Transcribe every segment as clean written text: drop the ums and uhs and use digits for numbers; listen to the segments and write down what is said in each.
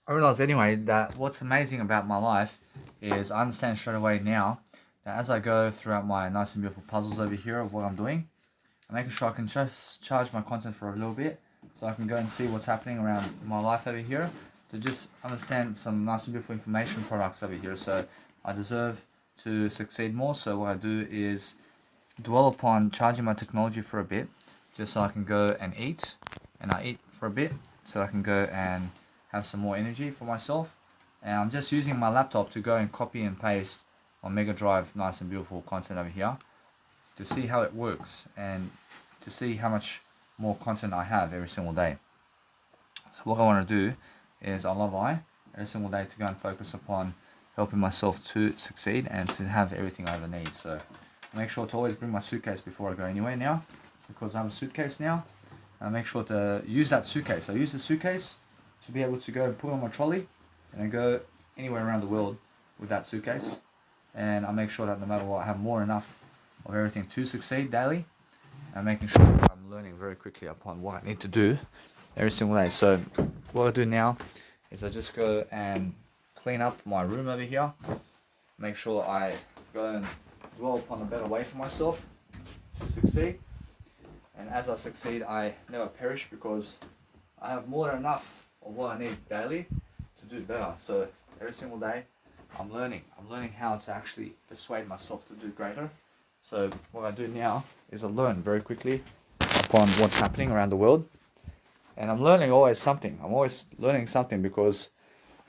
I realized anyway that what's amazing about my life is I understand straight away now that as I go throughout my nice and beautiful puzzles over here of what I'm doing, I'm making sure I can just charge my content for a little bit so I can go and see what's happening around my life over here to just understand some nice and beautiful information products over here. So I deserve to succeed more. So what I do is dwell upon charging my technology for a bit just so I can go and eat, and I eat for a bit so I can go and have some more energy for myself. And I'm just using my laptop to go and copy and paste on Mega Drive nice and beautiful content over here to see how it works and to see how much more content I have every single day. So what I want to do is I love I every single day to go and focus upon helping myself to succeed and to have everything I ever need. So I make sure to always bring my suitcase before I go anywhere now, because I have a suitcase now. And I make sure to use that suitcase. I use the suitcase to be able to go and put on my trolley and then go anywhere around the world with that suitcase. And I make sure that no matter what, I have more enough of everything to succeed daily, and making sure that I'm learning very quickly upon what I need to do every single day. So what I do now is I just go and clean up my room over here, make sure I go and dwell upon a better way for myself to succeed. And as I succeed, I never perish because I have more than enough of what I need daily to do better. So every single day I'm learning how to actually persuade myself to do greater. So what I do now is I learn very quickly upon what's happening around the world. And I'm learning always something. I'm always learning something because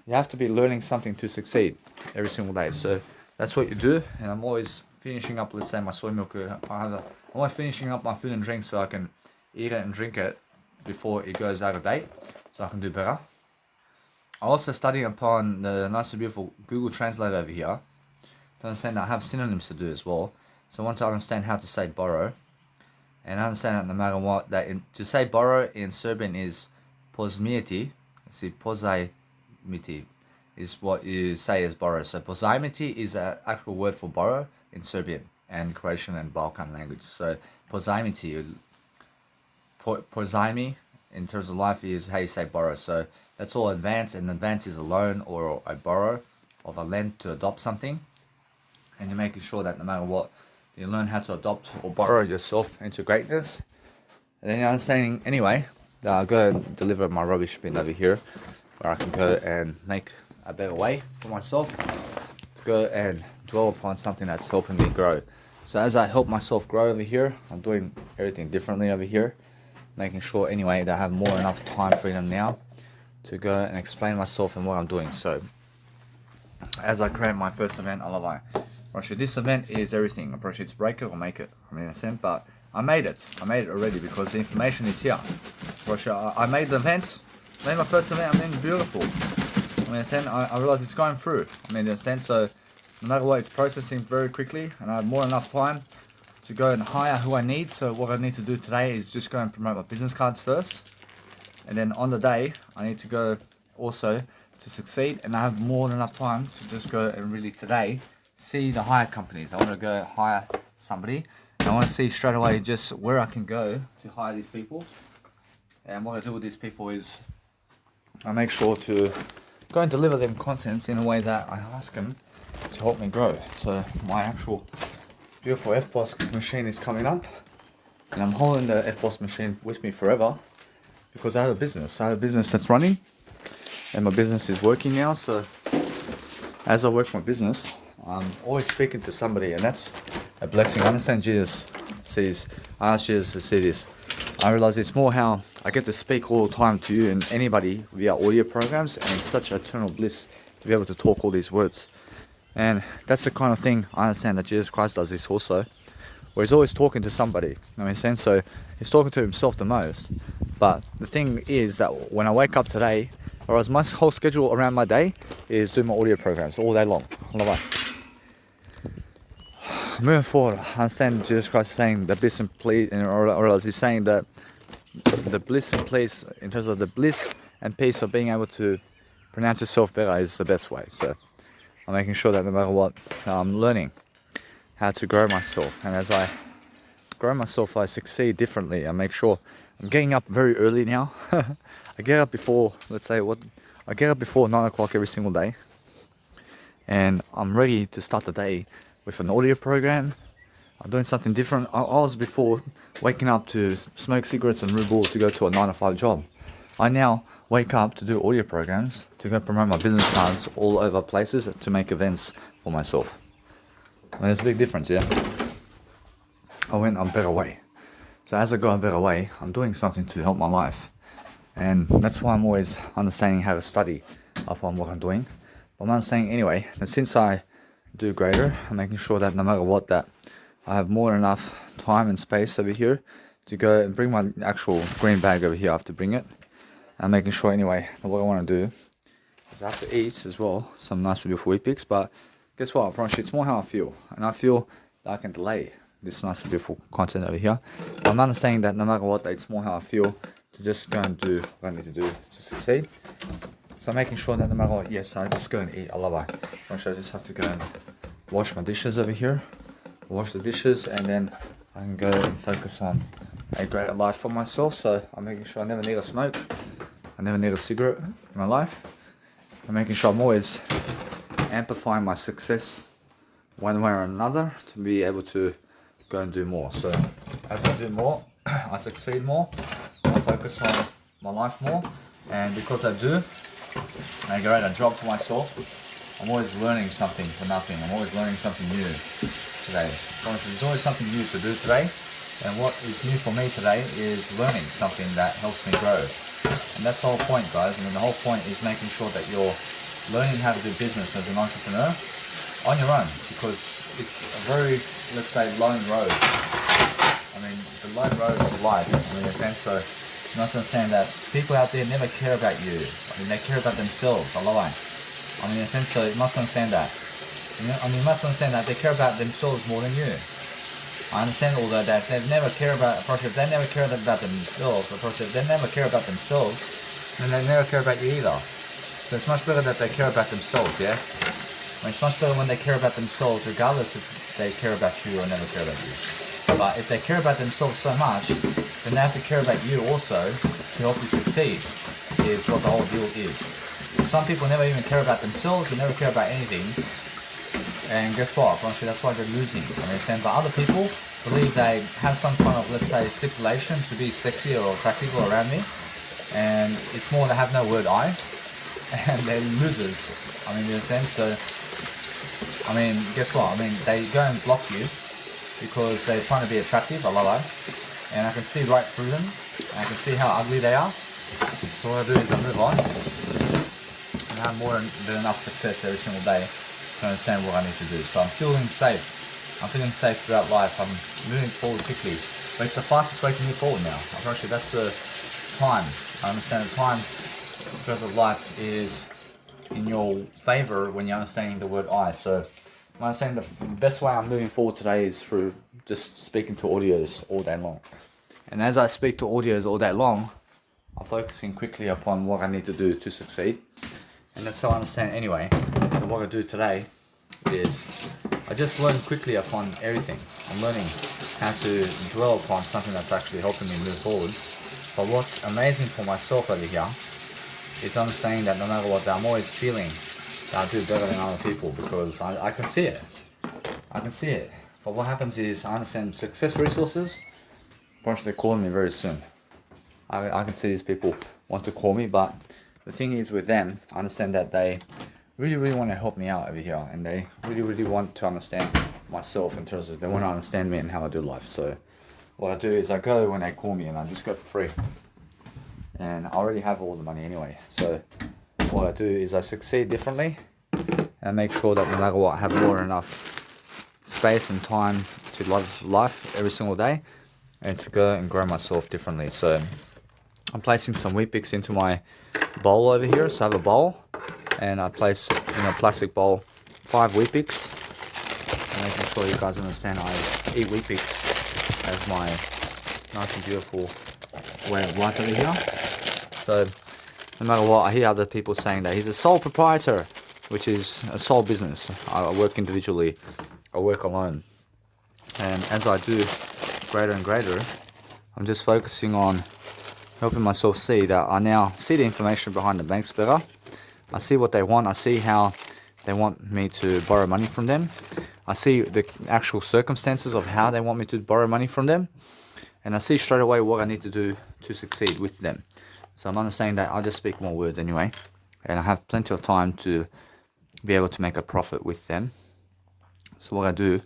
you have to be learning something to succeed every single day. So that's what you do. And I'm always finishing up, let's say, my soy milk. I'm always finishing up my food and drink so I can eat it and drink it before it goes out of date, so I can do better. I also study upon the nice and beautiful Google Translate over here to understand that I have synonyms to do as well. So I want to understand how to say borrow, and understand that no matter what, to say borrow in Serbian is pozmieti. See, pozajmiti is what you say as borrow. So pozajmiti is an actual word for borrow in Serbian and Croatian and Balkan language. So pozajmiti, pozajmi in terms of life is how you say borrow. So that's all advance, and advance is a loan or a borrow of a lend to adopt something. And you're making sure that no matter what, you learn how to adopt or borrow yourself into greatness. And then you're understanding anyway that I'll go and deliver my rubbish bin over here where I can go and make a better way for myself to go and dwell upon something that's helping me grow. So as I help myself grow over here, I'm doing everything differently over here, making sure anyway that I have more enough time freedom now to go and explain myself and what I'm doing. So as I create my first event, I love Russia, this event is everything. Russia, it's break it or make it. I mean, in a sense, but I made it. I made it already because the information is here. Russia, I made the events. Made my first event. I mean, beautiful. I mean, in a sense, I realized it's going through. I mean, in a sense, so no matter what, it's processing very quickly, and I have more than enough time to go and hire who I need. So what I need to do today is just go and promote my business cards first, and then on the day, I need to go also to succeed, and I have more than enough time to just go and really today see the hire companies. I want to go hire somebody, and I want to see straight away just where I can go to hire these people. And what I do with these people is I make sure to go and deliver them content in a way that I ask them to help me grow. So my actual beautiful FBOSS machine is coming up, and I'm holding the FBOSS machine with me forever because I have a business. I have a business that's running, and my business is working now. So as I work my business, I'm always speaking to somebody, and that's a blessing. I understand Jesus says, I ask Jesus to see this. I realize it's more how I get to speak all the time to you and anybody via audio programs, and it's such eternal bliss to be able to talk all these words. And that's the kind of thing I understand that Jesus Christ does this also, where he's always talking to somebody. I mean, so he's talking to himself the most. But the thing is that when I wake up today, or as my whole schedule around my day is doing my audio programs all day long. I love it. Moving forward, I understand Jesus Christ is saying the bliss and peace, or else he's saying that the bliss and peace, in terms of the bliss and peace of being able to pronounce yourself better, is the best way. So I'm making sure that no matter what, I'm learning how to grow myself, and as I grow myself, I succeed differently. I make sure I'm getting up very early now. I get up before, let's say, I get up before 9 o'clock every single day, and I'm ready to start the day with an audio program. I'm doing something different. I was before waking up to smoke cigarettes and Red Bull to go to a 9 to 5 job. I now wake up to do audio programs, to go promote my business cards all over places, to make events for myself. And there's a big difference, yeah? I went a better way. So as I go a better way, I'm doing something to help my life. And that's why I'm always understanding how to study upon what I'm doing. But I'm understanding anyway that since I do greater, I'm making sure that no matter what, that I have more than enough time and space over here to go and bring my actual green bag over here. I have to bring it. I'm making sure anyway that what I want to do is I have to eat as well some nice and beautiful Weet-Bix. But guess what? I promise you, it's more how I feel. And I feel that I can delay this nice and beautiful content over here. But I'm understanding that no matter what, it's more how I feel to just go and do what I need to do to succeed. So I'm making sure that no matter what, yes, I just go and eat. I love it. I just have to go and wash my dishes over here. Wash the dishes, and then I can go and focus on a greater life for myself. So I'm making sure I never need a smoke. I never need a cigarette in my life. I'm making sure I'm always amplifying my success one way or another to be able to go and do more. So as I do more, I succeed more. I focus on my life more, and because I do, I create a job for myself. I'm always learning something for nothing. I'm always learning something new today. There's always something new to do today, and what is new for me today is learning something that helps me grow. And that's the whole point, guys. I mean, the whole point is making sure that you're learning how to do business as an entrepreneur on your own, because it's a very, let's say, lone road. I mean, the lone road of life, in a sense. So you must understand that people out there never care about you. I mean, they care about themselves a lot. I mean, in a sense, so you must understand that. I mean, you must understand that they care about themselves more than you. I understand all that they never care about a project, they never care about themselves, they never care about themselves, and they never care about you either. So it's much better that they care about themselves, yeah? I mean, it's much better when they care about themselves, regardless if they care about you or never care about you. But if they care about themselves so much, then they have to care about you also to help you succeed, is what the whole deal is. Some people never even care about themselves, they never care about anything. And guess what? That's why they're losing. I mean, but other people believe they have some kind of, let's say, stipulation to be sexy or attractive around me. And it's more they have no word I. And they're losers. I mean, in a sense. So, I mean, guess what? I mean, they go and block you because they're trying to be attractive. I love that. And I can see right through them. And I can see how ugly they are. So what I do is I move on. And I have more than enough success every single day to understand what I need to do. So I'm feeling safe. I'm feeling safe throughout life. I'm moving forward quickly. But it's the fastest way to move forward now. I promise you, that's the time. I understand the time in terms of life is in your favor when you're understanding the word I. So I'm understanding the best way I'm moving forward today is through just speaking to audios all day long. And as I speak to audios all day long, I'm focusing quickly upon what I need to do to succeed. And that's how I understand anyway. So what I do today is I just learn quickly upon everything. I'm learning how to dwell upon something that's actually helping me move forward. But what's amazing for myself over here is understanding that no matter what, I'm always feeling that I do better than other people, because I can see it. I can see it. But what happens is I understand success resources. They're calling me very soon. I can see these people want to call me, but the thing is with them, I understand that they really want to help me out over here, and they really want to understand myself in terms of they want to understand me and how I do life. So what I do is I go when they call me, and I just go for free. And I already have all the money anyway. So what I do is I succeed differently and make sure that no matter what, I have more than enough space and time to love life every single day and to go and grow myself differently. So I'm placing some Weet-Bix into my bowl over here. So I have a bowl, and I place in a plastic bowl 5 Weet-Bix. And making sure you guys understand I eat Weet-Bix as my nice and beautiful way of life over here. So no matter what, I hear other people saying that he's a sole proprietor, which is a sole business. I work individually, I work alone. And as I do greater and greater, I'm just focusing on helping myself see that I now see the information behind the banks better. I see what they want. I see how they want me to borrow money from them. I see the actual circumstances of how they want me to borrow money from them. And I see straight away what I need to do to succeed with them. So I'm understanding that I'll just speak more words anyway. And I have plenty of time to be able to make a profit with them. So what I do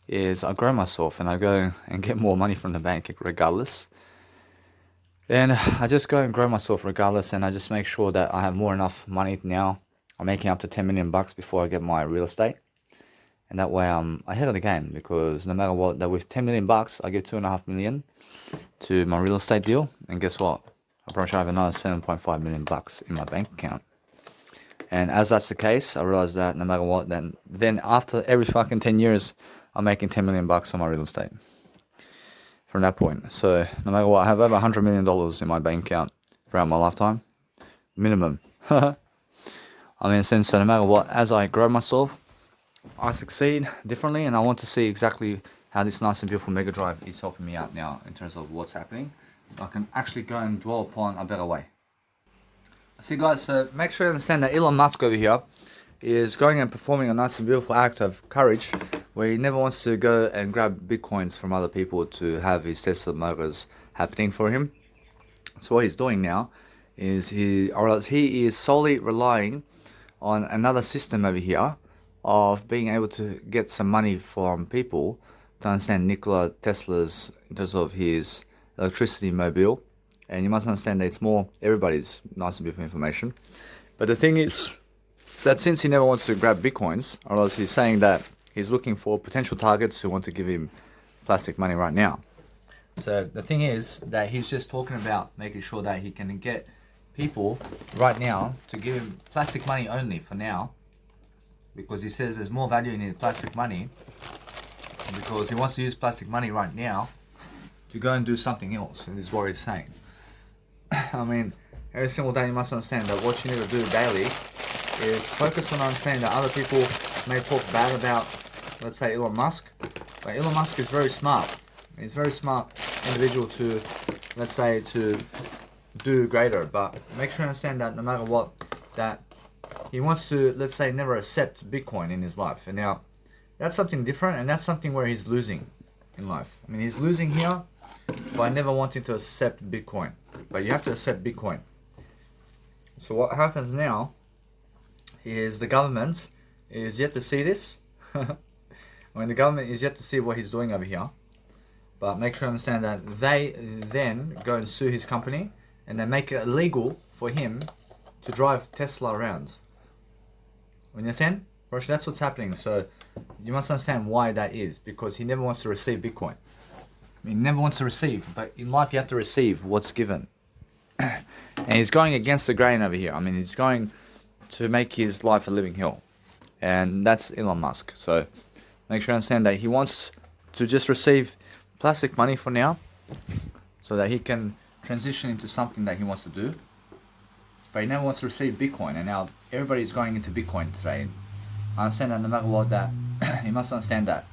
is I grow myself and I go and get more money from the bank regardless. And I just go and grow myself regardless, and I just make sure that I have more enough money now. I'm making up to 10 million bucks before I get my real estate. And that way I'm ahead of the game, because no matter what, that with 10 million bucks, I give 2.5 million to my real estate deal. And guess what? I probably should have another 7.5 million bucks in my bank account. And as that's the case, I realize that no matter what, then after every fucking 10 years, I'm making 10 million bucks on my real estate from that point. So no matter what, I have over $100 million in my bank account throughout my lifetime, minimum. I mean, in a sense, so no matter what, as I grow myself, I succeed differently, and I want to see exactly how this nice and beautiful Mega Drive is helping me out now in terms of what's happening. I can actually go and dwell upon a better way. See guys, so make sure you understand that Elon Musk over here is going and performing a nice and beautiful act of courage, where he never wants to go and grab bitcoins from other people to have his Tesla motors happening for him. So what he's doing now is he is solely relying on another system over here of being able to get some money from people to understand Nikola Tesla's in terms of his electricity mobile. And you must understand that it's more everybody's nice and beautiful information. But the thing is that since he never wants to grab bitcoins, or else he's saying that he's looking for potential targets who want to give him plastic money right now. So the thing is that he's just talking about making sure that he can get people right now to give him plastic money only for now, because he says there's more value in plastic money, because he wants to use plastic money right now to go and do something else. And this is what he's saying. I mean, every single day you must understand that what you need to do daily is focus on understanding that other people may talk bad about, let's say, Elon Musk. But Elon Musk is very smart. He's a very smart individual to, let's say, to do greater. But make sure you understand that no matter what, that he wants to, let's say, never accept Bitcoin in his life. And now, that's something different, and that's something where he's losing in life. I mean, he's losing here by never wanting to accept Bitcoin. But you have to accept Bitcoin. So what happens now is the government is yet to see this. When the government is yet to see what he's doing over here. But make sure you understand that they then go and sue his company, and they make it illegal for him to drive Tesla around. You understand? Rosh, that's what's happening. So you must understand why that is, because he never wants to receive Bitcoin. He never wants to receive, but in life you have to receive what's given. And he's going against the grain over here. I mean, he's going to make his life a living hell. And that's Elon Musk. So make sure you understand that he wants to just receive plastic money for now, so that he can transition into something that he wants to do. But he never wants to receive Bitcoin. And now everybody's going into Bitcoin today. I understand that no matter what, that you must understand that.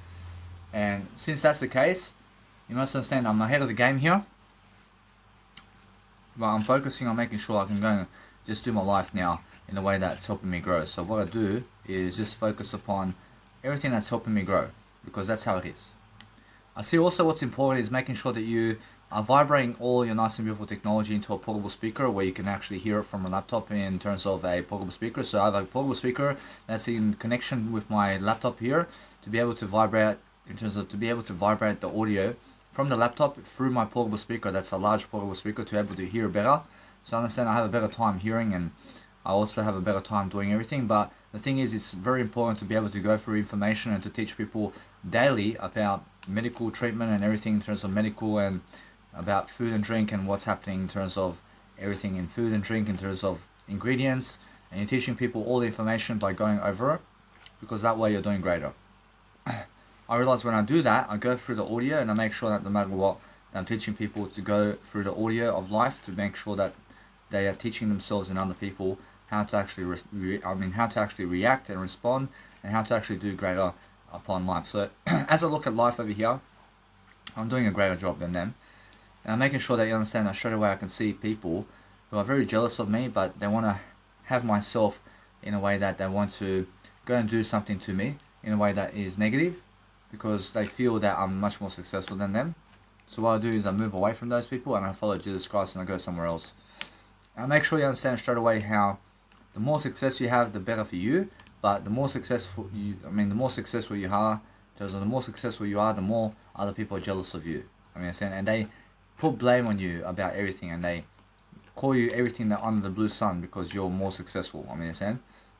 And since that's the case, you must understand I'm ahead of the game here. But I'm focusing on making sure I can go and just do my life now in a way that's helping me grow. So what I do is just focus upon everything that's helping me grow, because that's how it is. I see also what's important is making sure that you are vibrating all your nice and beautiful technology into a portable speaker, where you can actually hear it from a laptop in terms of a portable speaker. So I have a portable speaker that's in connection with my laptop here to be able to vibrate, in terms of to be able to vibrate the audio from the laptop through my portable speaker. That's a large portable speaker to be able to hear better. So I understand I have a better time hearing, and I also have a better time doing everything. But the thing is, it's very important to be able to go through information and to teach people daily about medical treatment and everything in terms of medical, and about food and drink, and what's happening in terms of everything in food and drink in terms of ingredients. And you're teaching people all the information by going over it, because that way you're doing greater. I realize when I do that, I go through the audio, and I make sure that no matter what, I'm teaching people to go through the audio of life to make sure that they are teaching themselves and other people how to actually how to actually react and respond, and how to actually do greater upon life. So as I look at life over here, I'm doing a greater job than them, and I'm making sure that you understand that straight away I can see people who are very jealous of me, but they want to have myself in a way that they want to go and do something to me in a way that is negative, because they feel that I'm much more successful than them. So what I do is I move away from those people and I follow Jesus Christ and I go somewhere else. And make sure you understand straight away how the more success you have, the better for you. But the more successful the more successful you are, the more successful you are, the more other people are jealous of you. And they put blame on you about everything, and they call you everything that under the blue sun because you're more successful.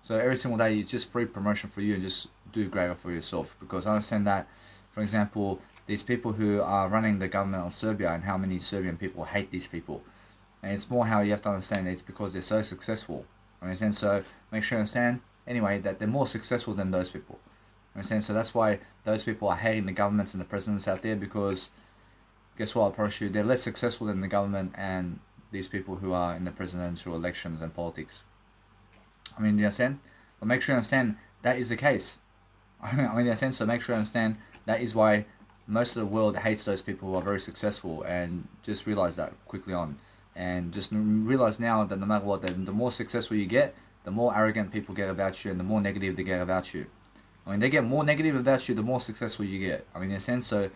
So every single day it's just free promotion for you, and just do greater for yourself. Because I understand that, for example, these people who are running the government of Serbia, and how many Serbian people hate these people. And it's more how you have to understand it's because they're so successful. So make sure you understand anyway that they're more successful than those people. So that's why those people are hating the governments and the presidents out there, because guess what, I promise you, they're less successful than the government and these people who are in the presidential elections and politics. Do you understand? But make sure you understand that is the case. So make sure you understand that is why most of the world hates those people who are very successful, and just realize that quickly on. And just realize now that no matter what, the more successful you get, the more arrogant people get about you, and the more negative they get about you. They get more negative about you, the more successful you get. So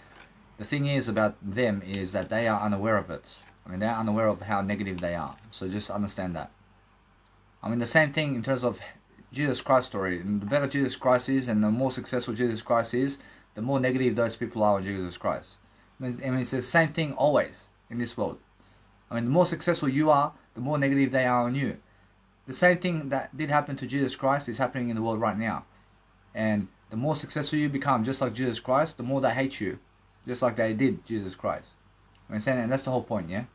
the thing is about them is that they are unaware of it. They're unaware of how negative they are. So just understand that. The same thing in terms of Jesus Christ story. And the better Jesus Christ is, and the more successful Jesus Christ is, the more negative those people are on Jesus Christ. It's the same thing always in this world. The more successful you are, the more negative they are on you. The same thing that did happen to Jesus Christ is happening in the world right now. And the more successful you become, just like Jesus Christ, the more they hate you, just like they did Jesus Christ. And that's the whole point, yeah?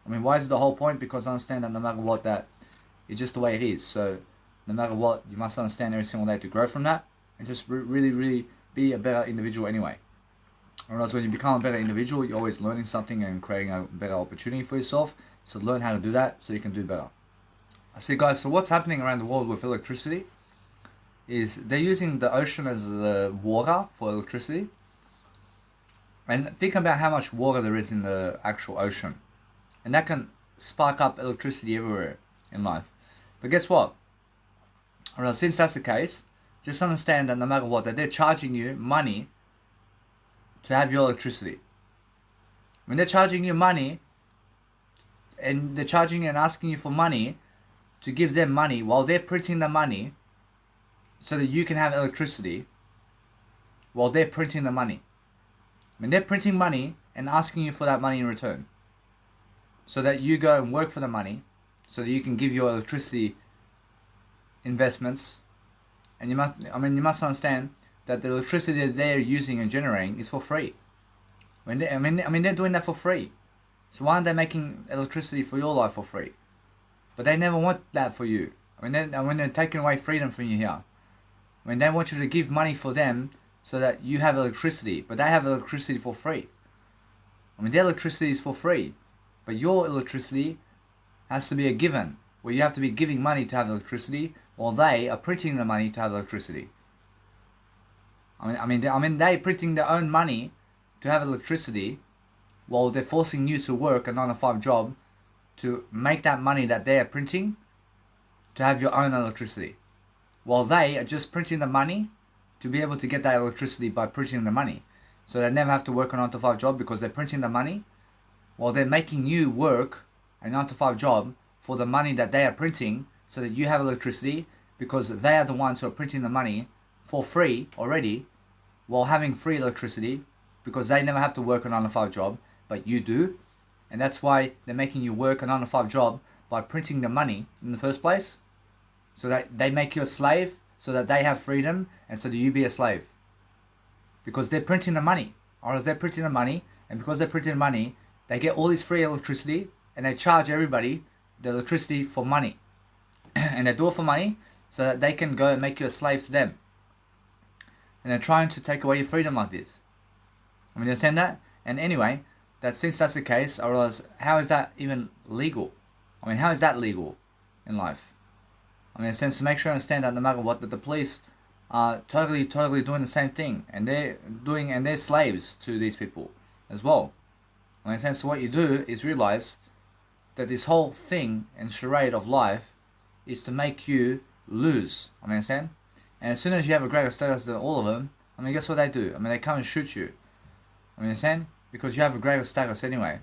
Why is it the whole point? Because I understand that no matter what, that it's just the way it is. So no matter what, you must understand every single day to grow from that, and just really, really be a better individual anyway. Whereas when you become a better individual, you're always learning something and creating a better opportunity for yourself. So learn how to do that so you can do better. I see, guys, so what's happening around the world with electricity is they're using the ocean as the water for electricity. And think about how much water there is in the actual ocean. And that can spark up electricity everywhere in life. But guess what? Since that's the case, just understand that no matter what, that they're charging you money to have your electricity. When they're charging you money, and they're charging you and asking you for money to give them money while they're printing the money so that you can have electricity while they're printing the money. They're printing money and asking you for that money in return, so that you go and work for the money, so that you can give your electricity investments. And you must understand that the electricity that they're using and generating is for free. They're doing that for free. So why aren't they making electricity for your life for free? But they never want that for you. They're taking away freedom from you here. They want you to give money for them so that you have electricity, but they have electricity for free. Their electricity is for free, but your electricity has to be a given, where you have to be giving money to have electricity, while they are printing the money to have electricity. They're printing their own money to have electricity, while they're forcing you to work a 9-to-5 job to make that money that they're printing to have your own electricity, while they are just printing the money to be able to get that electricity by printing the money. So they never have to work a 9-to-5 job because they're printing the money, while they're making you work a 9-to-5 job for the money that they are printing so that you have electricity, because they are the ones who are printing the money for free already, while having free electricity, because they never have to work a 9-to-5 job, but you do. And that's why they're making you work a 9-to-5 job by printing the money in the first place, so that they make you a slave, so that they have freedom, and so that you be a slave. Because they're printing the money. Or they're printing the money, and because they're printing the money, they get all this free electricity, and they charge everybody the electricity for money. And they do it for money, so that they can go and make you a slave to them. And they're trying to take away your freedom like this. You understand that? And anyway, that since that's the case, I realize, how is that even legal? How is that legal in life? In a sense, to make sure you understand that no matter what, that the police are totally doing the same thing, and they're slaves to these people as well. In a sense, what you do is realize that this whole thing and charade of life is to make you lose. I mean, understand? And as soon as you have a greater status than all of them, I mean, guess what they do? I mean, they come and shoot you. I mean, understand? Because you have a greater status anyway. I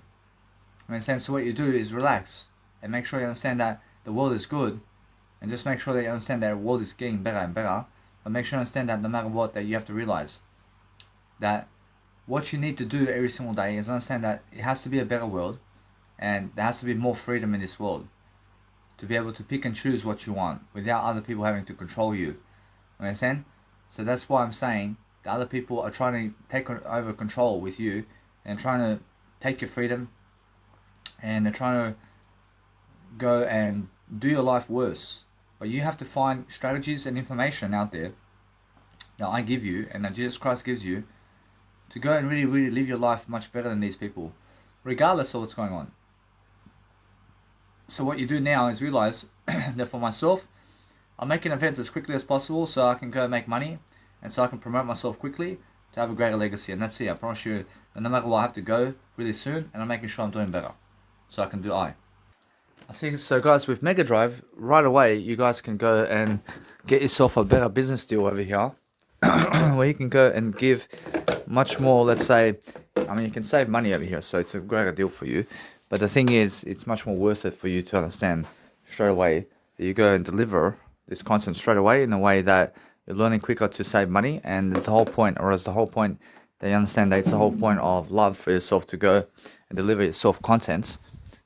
mean, understand? So what you do is relax and make sure you understand that the world is good, and just make sure that you understand that the world is getting better and better. But make sure you understand that no matter what, that you have to realize that what you need to do every single day is understand that it has to be a better world, and there has to be more freedom in this world to be able to pick and choose what you want without other people having to control you. Understand? So that's why I'm saying the other people are trying to take over control with you and trying to take your freedom, and they're trying to go and do your life worse. But you have to find strategies and information out there that I give you and that Jesus Christ gives you to go and really, really live your life much better than these people, regardless of what's going on. So what you do now is realize that for myself, I'm making events as quickly as possible so I can go make money and so I can promote myself quickly to have a greater legacy. And that's it. I promise you that no matter what, I have to go really soon, and I'm making sure I'm doing better so I can do I see. So guys, with Mega Drive, right away you guys can go and get yourself a better business deal over here where you can go and give much more. Let's say, I mean, you can save money over here, so it's a greater deal for you. But the thing is, it's much more worth it for you to understand straight away that you go and deliver this content straight away in a way that you're learning quicker to save money. And it's the whole point, or it's the whole point that you understand that it's the whole point of love for yourself to go and deliver yourself content.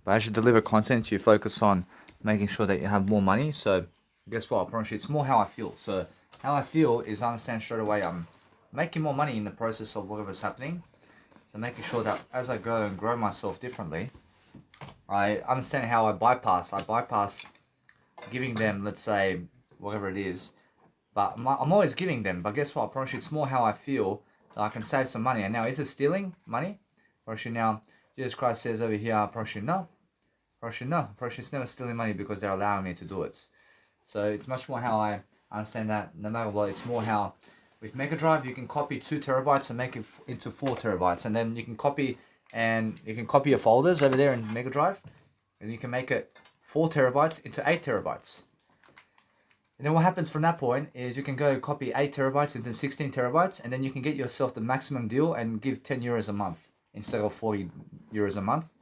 But as you deliver content, you focus on making sure that you have more money. So guess what? I promise you, it's more how I feel. So how I feel is understand straight away I'm making more money in the process of whatever's happening. So making sure that as I go and grow myself differently, I understand how I bypass giving them, let's say, whatever it is. But I'm always giving them. But guess what? I promise you, it's more how I feel that I can save some money. And now, is it stealing money? I promise you now, Jesus Christ says over here, I promise you no. I promise you no. I promise you it's never stealing money because they're allowing me to do it. So it's much more how I understand that no matter what, it's more how with Mega Drive you can copy 2 terabytes and make it into 4 terabytes, and then you can copy your folders over there in Mega Drive, and you can make it 4 terabytes into 8 terabytes. And then what happens from that point is you can go copy 8 terabytes into 16 terabytes, and then you can get yourself the maximum deal and give 10 euros a month instead of 40 euros a month.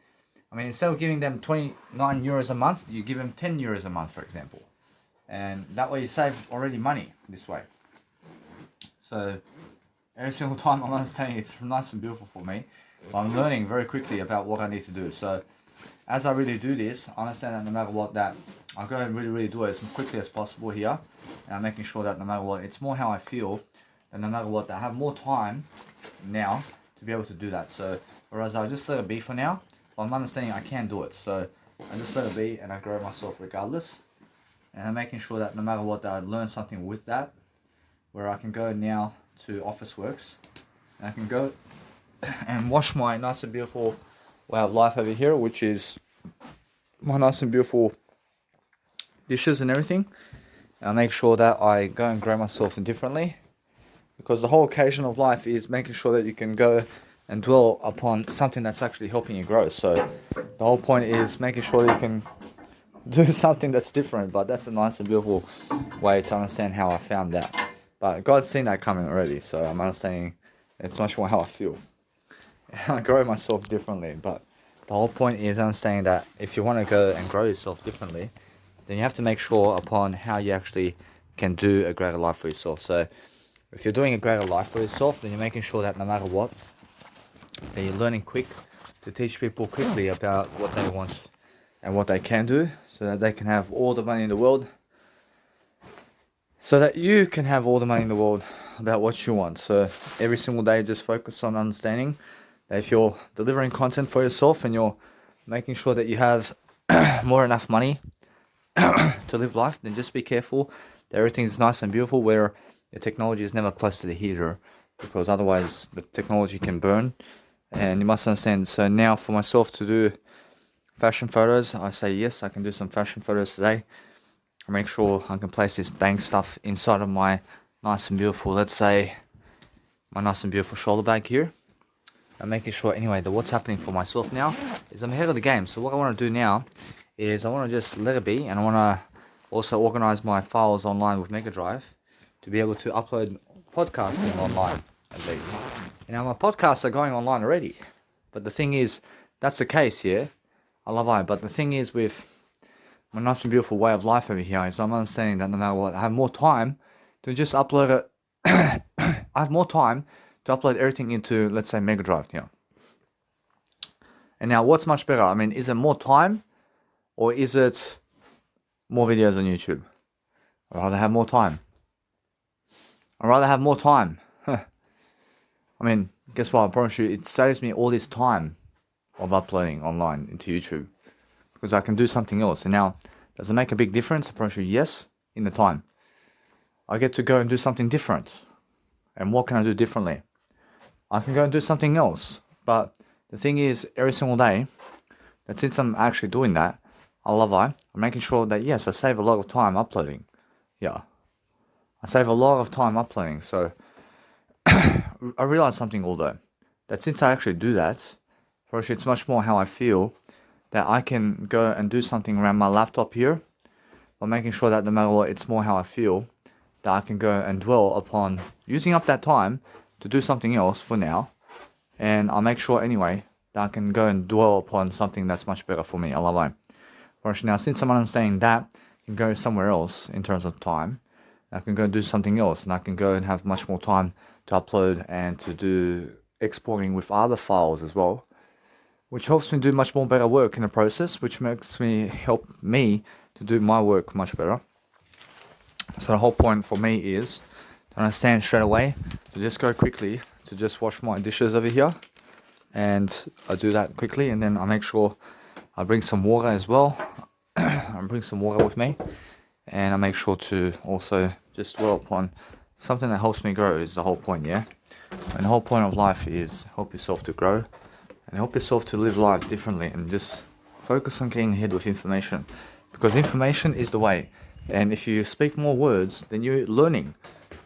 I mean, instead of giving them 29 euros a month, you give them 10 euros a month, for example. And that way you save already money this way. So every single time I'm understanding, it's nice and beautiful for me. But I'm learning very quickly about what I need to do. So as I really do this, I understand that no matter what, that I'll go and really, really do it as quickly as possible here. And I'm making sure that no matter what, it's more how I feel. And no matter what, I have more time now to be able to do that. So whereas I'll just let it be for now, but I'm understanding I can do it. So I just let it be and I grow myself regardless. And I'm making sure that no matter what, that I learn something with that, where I can go now to Officeworks and I can go and wash my nice and beautiful way of life over here, which is my nice and beautiful dishes and everything. And I make sure that I go and grow myself differently, because the whole occasion of life is making sure that you can go and dwell upon something that's actually helping you grow. So the whole point is making sure that you can do something that's different. But that's a nice and beautiful way to understand how I found that. But God's seen that coming already, so I'm understanding it's much more how I feel. I grow myself differently, but the whole point is understanding that if you want to go and grow yourself differently, then you have to make sure upon how you actually can do a greater life for yourself. So if you're doing a greater life for yourself, then you're making sure that no matter what, that you're learning quick to teach people quickly about what they want and what they can do, so that they can have all the money in the world, so that you can have all the money in the world about what you want. So every single day, just focus on understanding that if you're delivering content for yourself and you're making sure that you have more enough money to live life, then just be careful that everything's nice and beautiful, where your technology is never close to the heater, because otherwise the technology can burn. And you must understand, so now for myself to do fashion photos, I say yes, I can do some fashion photos today. I make sure I can place this bang stuff inside of my nice and beautiful, let's say, my nice and beautiful shoulder bag here. I'm making sure anyway that what's happening for myself now is I'm ahead of the game. So what I want to do now is I want to just let it be, and I want to also organize my files online with Mega Drive to be able to upload podcasting online at least. You know, my podcasts are going online already. But the thing is, that's the case, yeah? I love it. But the thing is with my nice and beautiful way of life over here is I'm understanding that no matter what, I have more time to just upload it. I have more time to upload everything into, let's say, Mega Drive, you know. And now, what's much better? I mean, is it more time or is it more videos on YouTube? I'd rather have more time. I'd rather have more time. I mean, guess what? I promise you, it saves me all this time of uploading online into YouTube because I can do something else. And now, does it make a big difference? I promise you, yes, in the time. I get to go and do something different. And what can I do differently? I can go and do something else. But the thing is, every single day, that since I'm actually doing that, I'm making sure that, yes, I save a lot of time uploading. Yeah. I save a lot of time uploading. So, I realized something, although, that since I actually do that, first, it's much more how I feel that I can go and do something around my laptop here, but making sure that no matter what, it's more how I feel that I can go and dwell upon using up that time to do something else for now. And I'll make sure anyway that I can go and dwell upon something that's much better for me. I love it. Now, since I'm understanding that, I can go somewhere else in terms of time. I can go and do something else, and I can go and have much more time to upload and to do exporting with other files as well, which helps me do much more better work in the process, which help me to do my work much better. So the whole point for me is to understand straight away, to just go quickly, to just wash my dishes over here, and I do that quickly, and then I make sure I bring some water as well. I bring some water with me, and I make sure to also just dwell upon something that helps me grow is the whole point, yeah? And the whole point of life is help yourself to grow and help yourself to live life differently and just focus on getting ahead with information, because information is the way. And if you speak more words, then you're learning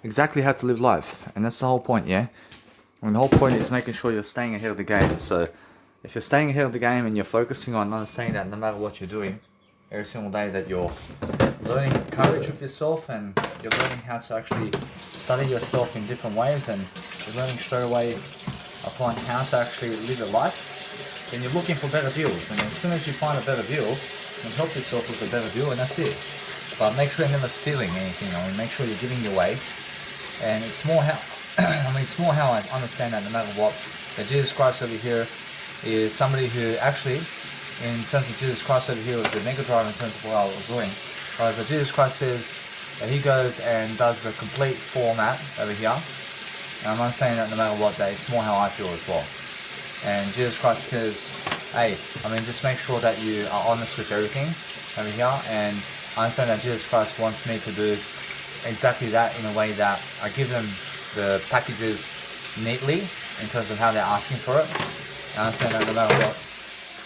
exactly how to live life, and that's the whole point, yeah? And the whole point is making sure you're staying ahead of the game. So if you're staying ahead of the game and you're focusing on understanding that no matter what you're doing, every single day that you're learning courage with yourself and you're learning how to actually study yourself in different ways, and you're learning straight away upon how to actually live a life, then you're looking for better deals. And as soon as you find a better deal, you help yourself with a better deal, and that's it. But make sure you're never stealing anything. I mean, make sure you're giving your way. And it's more how it's more how I understand that no matter what, that Jesus Christ over here is somebody who actually, in terms of Jesus Christ over here with the Mega Drive, in terms of what I was doing, right, but Jesus Christ says that he goes and does the complete format over here. And I'm understanding that no matter what, that it's more how I feel as well. And Jesus Christ says, hey, I mean, just make sure that you are honest with everything over here. And I understand that Jesus Christ wants me to do exactly that in a way that I give them the packages neatly in terms of how they're asking for it. I understand that no matter what,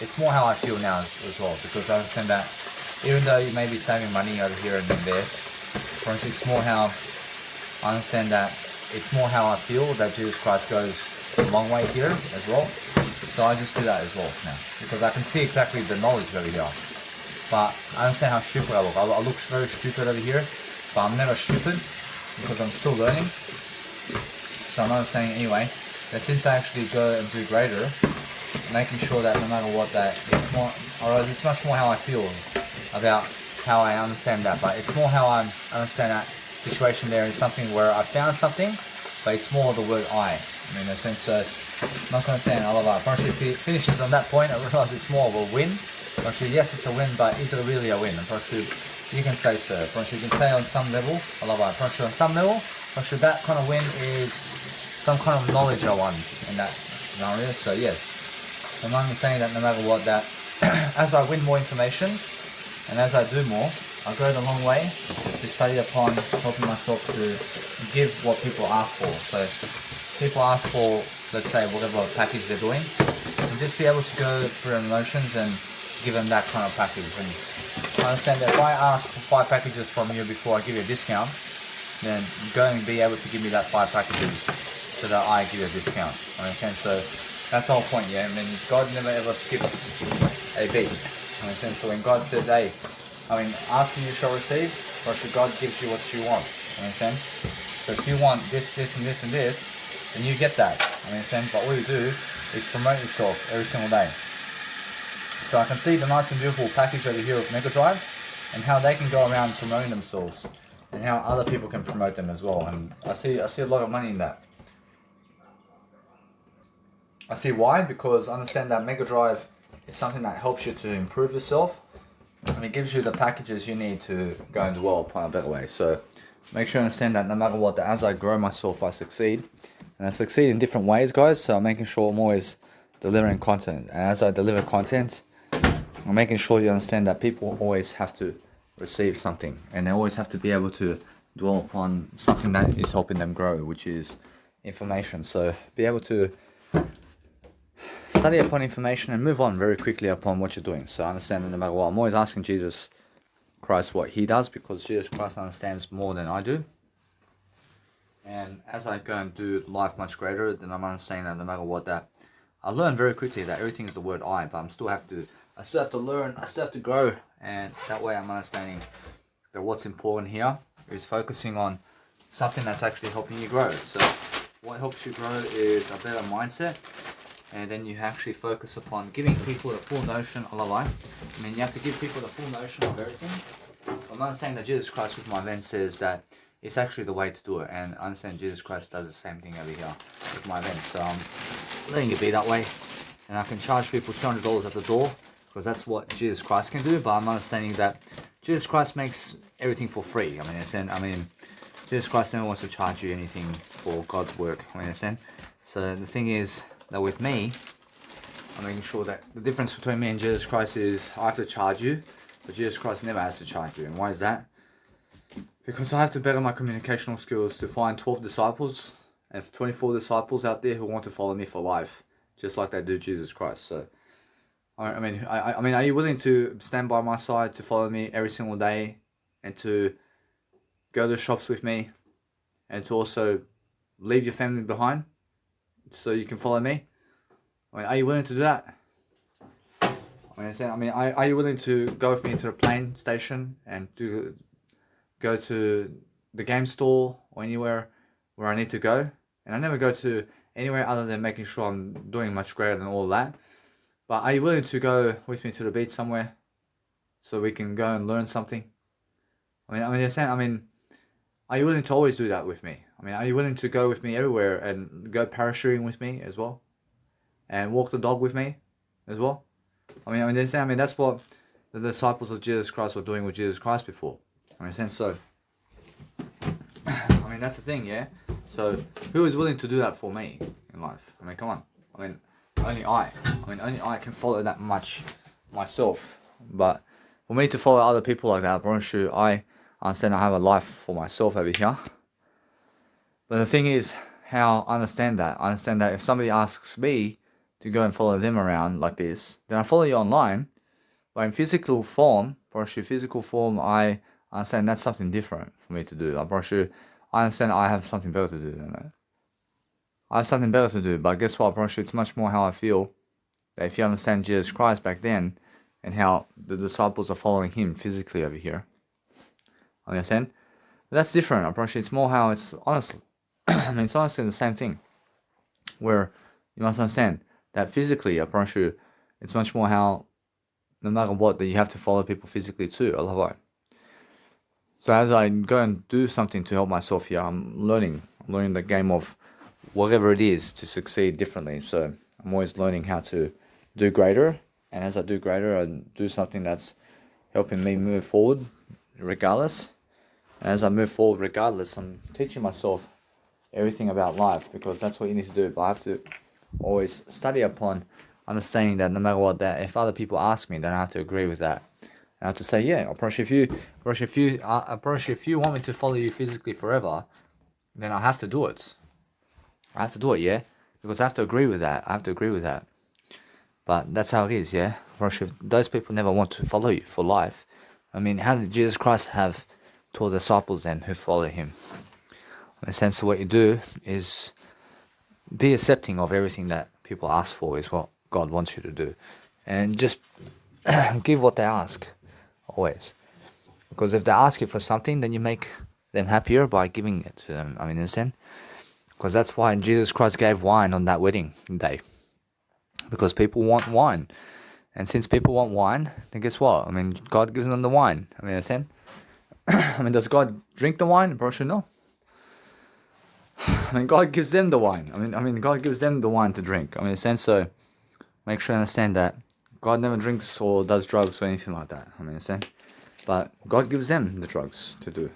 it's more how I feel now as well, because I understand that even though you may be saving money over here and there, for instance, it's more how I understand that it's more how I feel that Jesus Christ goes a long way here as well. So I just do that as well now, because I can see exactly the knowledge over here. But I understand how stupid I look. I look very stupid over here, but I'm never stupid because I'm still learning. So I'm understanding anyway that since I actually go and do greater, making sure that no matter what, that it's more, or it's much more how I feel about how I understand that. But it's more how I understand that situation there is something where I found something, but it's more the word I mean, in a sense. So I must understand all of that. Actually, if it finishes on that point, I realize it's more of a win. Actually, yes, it's a win, but is it really a win? Actually, you can say so. Actually, you can say on some level, I love that. Actually, on some level, actually, that kind of win is some kind of knowledge I won in that scenario. So yes, I'm understanding that no matter what, that as I win more information and as I do more, I go the long way to study upon helping myself to give what people ask for. So people ask for, let's say, whatever package they're doing, and just be able to go through emotions and give them that kind of package. And I understand that if I ask for 5 packages from you before I give you a discount, then go and be able to give me that 5 packages so that I give you a discount. I understand. So that's the whole point, yeah. I mean, God never ever skips a beat. I understand. So when God says, hey, asking you shall receive, but God gives you what you want. You understand? So if you want this, this, and this, and this, then you get that. You understand? But all you do is promote yourself every single day. So I can see the nice and beautiful package over here of Mega Drive, and how they can go around promoting themselves, and how other people can promote them as well. And I see a lot of money in that. I see why, because I understand that Mega Drive is something that helps you to improve yourself, and it gives you the packages you need to go and dwell upon a better way. So make sure you understand that no matter what, that as I grow myself, I succeed. And I succeed in different ways, guys. So I'm making sure I'm always delivering content. And as I deliver content, I'm making sure you understand that people always have to receive something. And they always have to be able to dwell upon something that is helping them grow, which is information. So be able to study upon information and move on very quickly upon what you're doing. So I understand that no matter what, I'm always asking Jesus Christ what he does, because Jesus Christ understands more than I do. And as I go and do life much greater, then I'm understanding that no matter what, that I learn very quickly that everything is the word I, but I still have to learn, I still have to grow, and that way I'm understanding that what's important here is focusing on something that's actually helping you grow. So what helps you grow is a better mindset, and then you actually focus upon giving people the full notion of life. I mean, you have to give people the full notion of everything. I'm not saying that Jesus Christ with my event says that it's actually the way to do it, and I understand Jesus Christ does the same thing over here with my events. So I'm letting it be that way, and I can charge people $200 at the door, because that's what Jesus Christ can do. But I'm understanding that Jesus Christ makes everything for free. I mean, Jesus Christ never wants to charge you anything for God's work. So the thing is that with me, I'm making sure that the difference between me and Jesus Christ is I have to charge you, but Jesus Christ never has to charge you. And why is that? Because I have to better my communicational skills to find 12 disciples and 24 disciples out there who want to follow me for life, just like they do Jesus Christ. So, I mean, are you willing to stand by my side to follow me every single day, and to go to the shops with me, and to also leave your family behind so you can follow me? I mean, are you willing to do that? Are you willing to go with me to the plane station and to go to the game store or anywhere where I need to go? And I never go to anywhere other than making sure I'm doing much greater than all that. But are you willing to go with me to the beach somewhere so we can go and learn something? Are you willing to always do that with me? Are you willing to go with me everywhere and go parachuting with me as well? And walk the dog with me as well? That's what the disciples of Jesus Christ were doing with Jesus Christ before. So that's the thing, yeah? So who is willing to do that for me in life? Come on. Only I can follow that much myself. But for me to follow other people like that, I understand I have a life for myself over here. But the thing is, how I understand that if somebody asks me to go and follow them around like this, then I follow you online. But in physical form, I understand that's something different for me to do. I understand I have something better to do than that. I have something better to do, but guess what, it's much more how I feel. That if you understand Jesus Christ back then, and how the disciples are following him physically over here, understand? But that's different. It's more how it's honestly. It's honestly the same thing. Where you must understand that physically, it's much more how, no matter what, that you have to follow people physically too. I love it. So as I go and do something to help myself here, I'm learning the game of whatever it is to succeed differently. So I'm always learning how to do greater, and as I do greater, I do something that's helping me move forward regardless. And as I move forward regardless, I'm teaching myself everything about life, because that's what you need to do. But I have to always study upon understanding that no matter what, that if other people ask me, then I have to agree with that. I have to say, yeah, if you want me to follow you physically forever, then I have to do it. Yeah, because I have to agree with that. But that's how it is, yeah. If those people never want to follow you for life, how did Jesus Christ have 12 disciples then who follow him? In a sense, what you do is be accepting of everything that people ask for is what God wants you to do, and just give what they ask. Always. Because if they ask you for something, then you make them happier by giving it to them. I mean, understand? Because that's why Jesus Christ gave wine on that wedding day. Because people want wine. And since people want wine, then guess what? I mean, God gives them the wine. I mean, understand? I mean, does God drink the wine? Probably no. I mean, God gives them the wine. I mean, God gives them the wine to drink. I mean, understand? So make sure you understand that God never drinks or does drugs or anything like that. I mean, understand? But God gives them the drugs to do.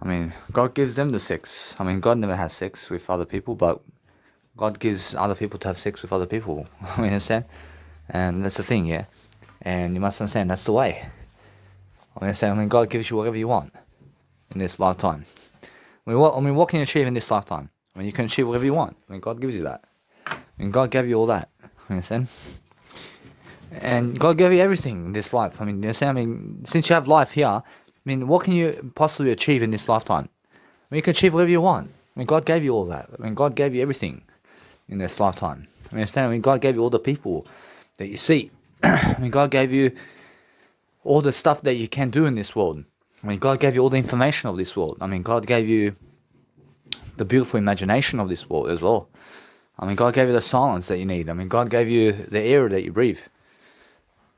I mean, God gives them the sex. I mean, God never has sex with other people, but God gives other people to have sex with other people. I mean, understand? And that's the thing, yeah? And you must understand, that's the way. I mean, God gives you whatever you want in this lifetime. What can you achieve in this lifetime? I mean, you can achieve whatever you want. I mean, God gives you that. I mean, God gave you all that. You understand? And God gave you everything in this life. I mean, you understand? I mean, since you have life here, I mean, what can you possibly achieve in this lifetime? I mean, you can achieve whatever you want. I mean, God gave you all that. I mean, God gave you everything in this lifetime. I mean, understand? I mean, God gave you all the people that you see. I mean, God gave you all the stuff that you can do in this world. I mean, God gave you all the information of this world. I mean, God gave you the beautiful imagination of this world as well. I mean, God gave you the silence that you need. I mean, God gave you the air that you breathe.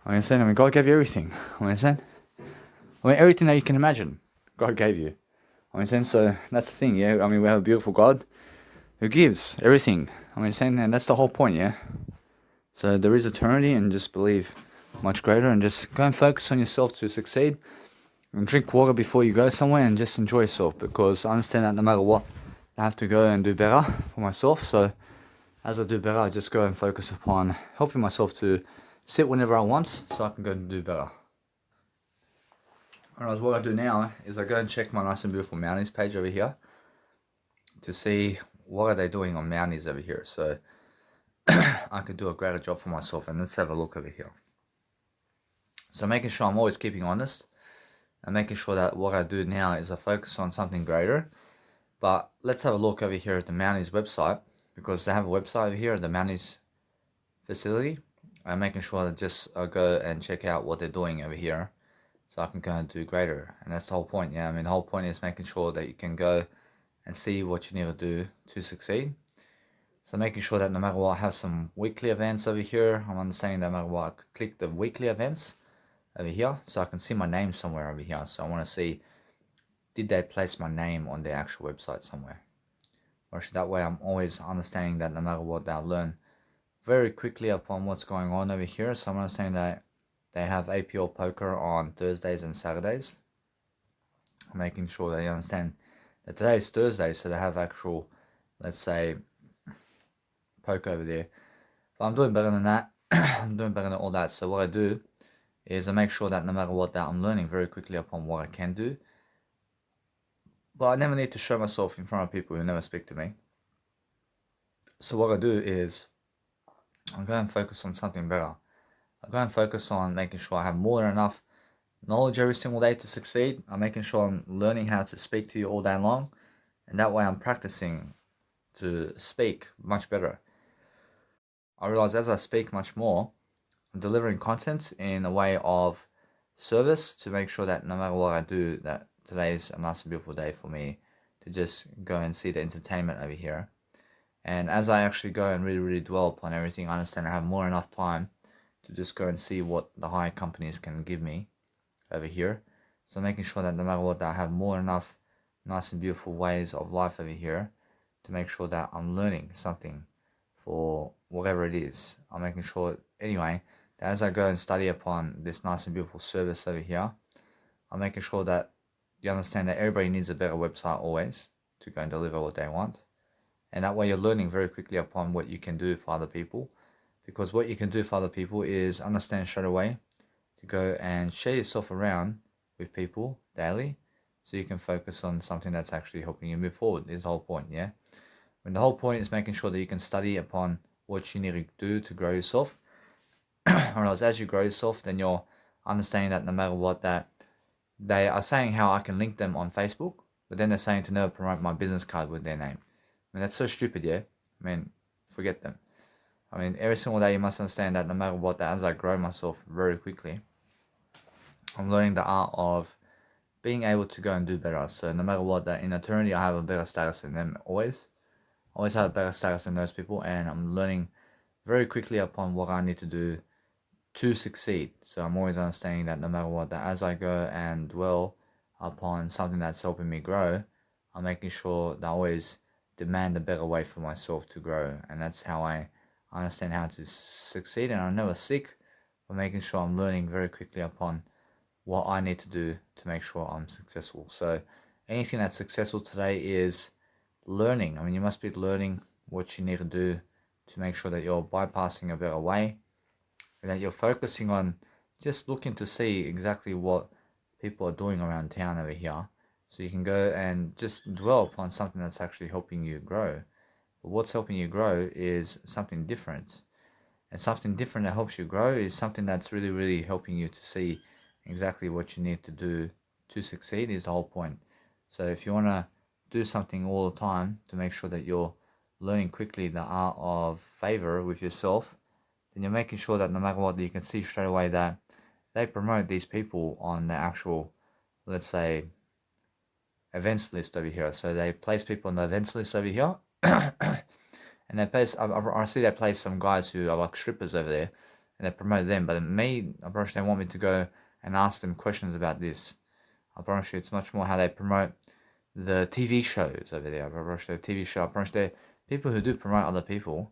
I understand. I mean, God gave you everything. I understand. I mean, everything that you can imagine, God gave you. I understand. So that's the thing, yeah. I mean, we have a beautiful God who gives everything. I understand, and that's the whole point, yeah. So there is eternity, and just believe much greater, and just go and focus on yourself to succeed. And drink water before you go somewhere, and just enjoy yourself. Because I understand that no matter what, I have to go and do better for myself. So as I do better, I just go and focus upon helping myself to sit whenever I want, so I can go and do better. Alright, what I do now is I go and check my nice and beautiful Mounties page over here to see what are they doing on Mounties over here, so I can do a greater job for myself. And let's have a look over here. So making sure I'm always keeping honest and making sure that what I do now is I focus on something greater. But let's have a look over here at the Mounties website, because they have a website over here at the Mounties facility. I'm making sure that just go and check out what they're doing over here, so I can go and do greater. And that's the whole point, yeah. I mean, the whole point is making sure that you can go and see what you need to do to succeed. So making sure that no matter what, I have some weekly events over here. I'm understanding that no matter what, I click the weekly events over here, so I can see my name somewhere over here. So I want to see, did they place my name on their actual website somewhere? Or that way I'm always understanding that no matter what, they'll learn very quickly upon what's going on over here. So I'm understanding that they have APL poker on Thursdays and Saturdays. I'm making sure they understand that today is Thursday, so they have actual, let's say, poker over there. But I'm doing better than that. I'm doing better than all that. So what I do is I make sure that no matter what, that I'm learning very quickly upon what I can do. But I never need to show myself in front of people who never speak to me. So what I do is I'm going to focus on something better. I'm going to focus on making sure I have more than enough knowledge every single day to succeed. I'm making sure I'm learning how to speak to you all day long, and that way I'm practicing to speak much better. I realize as I speak much more, I'm delivering content in a way of service to make sure that no matter what I do, that today's a nice and beautiful day for me to just go and see the entertainment over here. And as I actually go and really dwell upon everything, I understand I have more than enough time to just go and see what the higher companies can give me over here. So making sure that no matter what, that I have more than enough nice and beautiful ways of life over here to make sure that I'm learning something for whatever it is. I'm making sure, anyway, that as I go and study upon this nice and beautiful service over here, I'm making sure that you understand that everybody needs a better website always to go and deliver what they want. And that way you're learning very quickly upon what you can do for other people. Because what you can do for other people is understand straight away to go and share yourself around with people daily, so you can focus on something that's actually helping you move forward. Is the whole point, yeah? And the whole point is making sure that you can study upon what you need to do to grow yourself. Or else as you grow yourself, then you're understanding that no matter what, that they are saying how I can link them on Facebook, but then they're saying to never promote my business card with their name. I mean, that's so stupid, yeah? I mean, forget them. I mean, every single day you must understand that no matter what, that as I grow myself very quickly, I'm learning the art of being able to go and do better. So no matter what, that in eternity I have a better status than them always have a better status than those people, and I'm learning very quickly upon what I need to do to succeed. So I'm always understanding that no matter what, that as I go and dwell upon something that's helping me grow, I'm making sure that I always demand a better way for myself to grow, and that's how I understand how to succeed. And I'm never sick, but making sure I'm learning very quickly upon what I need to do to make sure I'm successful. So anything that's successful today is learning. I mean, you must be learning what you need to do to make sure that you're bypassing a better way, and that you're focusing on just looking to see exactly what people are doing around town over here. So you can go and just dwell upon something that's actually helping you grow. But what's helping you grow is something different. And something different that helps you grow is something that's really, really helping you to see exactly what you need to do to succeed, is the whole point. So if you want to do something all the time to make sure that you're learning quickly the art of favor with yourself, then you're making sure that no matter what, you can see straight away that they promote these people on the actual, let's say, events list over here. So they place people on the events list over here. And they place, I see they place some guys who are like strippers over there, and they promote them. But me, I promise they want me to go and ask them questions about this. I promise you, it's much more how they promote the TV shows over there. I promise the TV show. I promise they people who do promote other people.